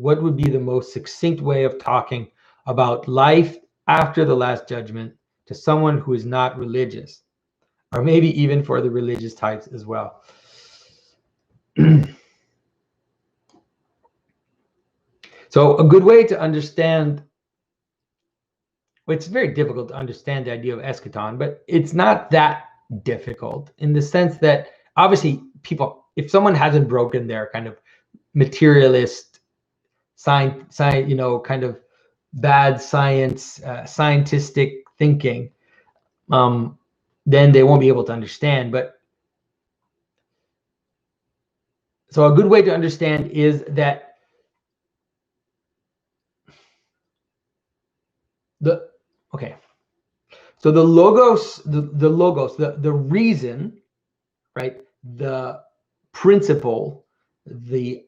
what would be the most succinct way of talking about life after the Last Judgment to someone who is not religious, or maybe even for the religious types as well? So a good way to understand, well, it's very difficult to understand the idea of eschaton, but it's not that difficult in the sense that obviously people, if someone hasn't broken their kind of materialist science, you know, kind of bad science, scientistic thinking, then they won't be able to understand. But so a good way to understand is that so the logos, the logos, the reason, right? The principle, let's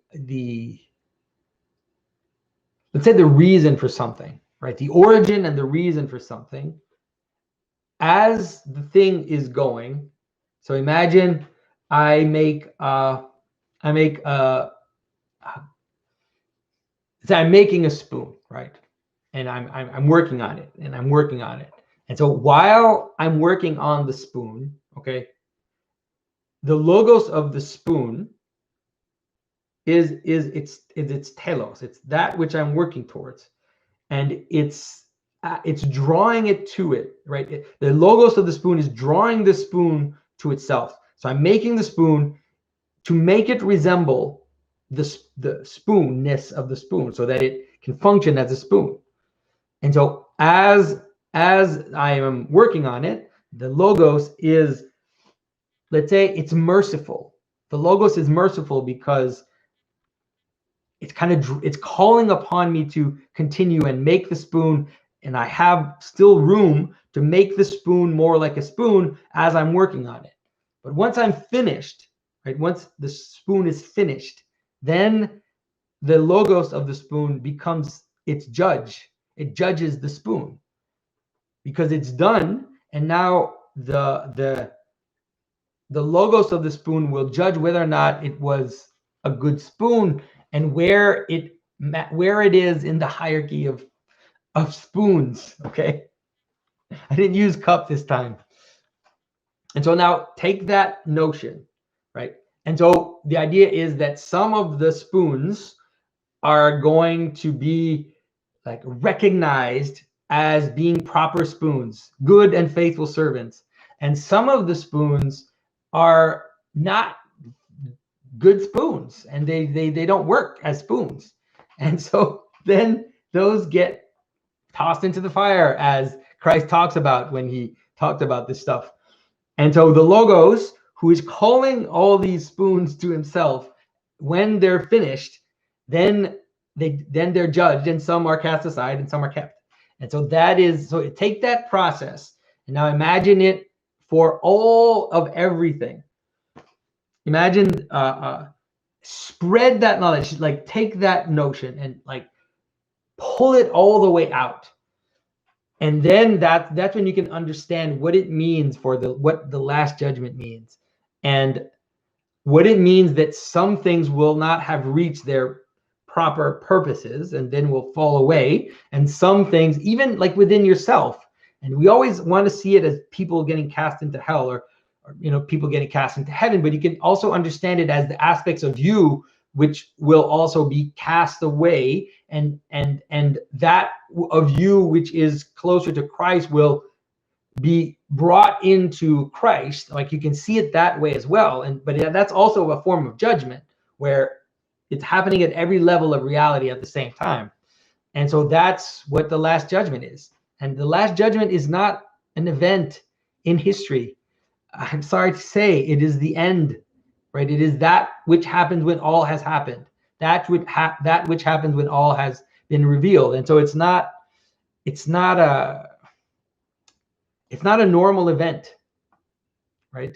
say the reason for something, right? The origin and the reason for something as the thing is going. So imagine I'm making a spoon, right? And I'm working on it, and I'm working on it. And so while I'm working on the spoon, okay, the logos of the spoon is its telos. It's that which I'm working towards, and it's drawing it to it, right? The logos of the spoon is drawing the spoon to itself. So I'm making the spoon to make it resemble the spoonness of the spoon, so that it can function as a spoon. And so as I am working on it, the logos is, let's say it's merciful. The logos is merciful because it's calling upon me to continue and make the spoon, and I have still room to make the spoon more like a spoon as I'm working on it. But once I'm finished, right, once the spoon is finished, then the logos of the spoon becomes its judge. It judges the spoon because it's done, and now the logos of the spoon will judge whether or not it was a good spoon and where it is in the hierarchy of spoons. Okay, I didn't use cup this time. And so now take that notion, right? And so the idea is that some of the spoons are going to be like recognized as being proper spoons, good and faithful servants. And some of the spoons are not good spoons, and they don't work as spoons. And so then those get tossed into the fire, as Christ talks about when he talked about this stuff. And so the logos, who is calling all these spoons to himself, when they're finished, then they're judged, and some are cast aside and some are kept. And so so take that process and now imagine it for all of everything. Imagine spread that knowledge, like take that notion and like pull it all the way out. And then that's when you can understand what it means for what the Last Judgment means, and what it means that some things will not have reached their proper purposes and then will fall away, and some things even like within yourself. And we always want to see it as people getting cast into hell, or people getting cast into heaven, but you can also understand it as the aspects of you which will also be cast away, and that of you which is closer to Christ will be brought into Christ. Like you can see it that way as well. But that's also a form of judgment, where it's happening at every level of reality at the same time. And so that's what the Last Judgment is. And the Last Judgment is not an event in history. I'm sorry to say, it is the end, right? It is that which happens when all has happened. That which happens when all has been revealed. And so it's not a normal event, right?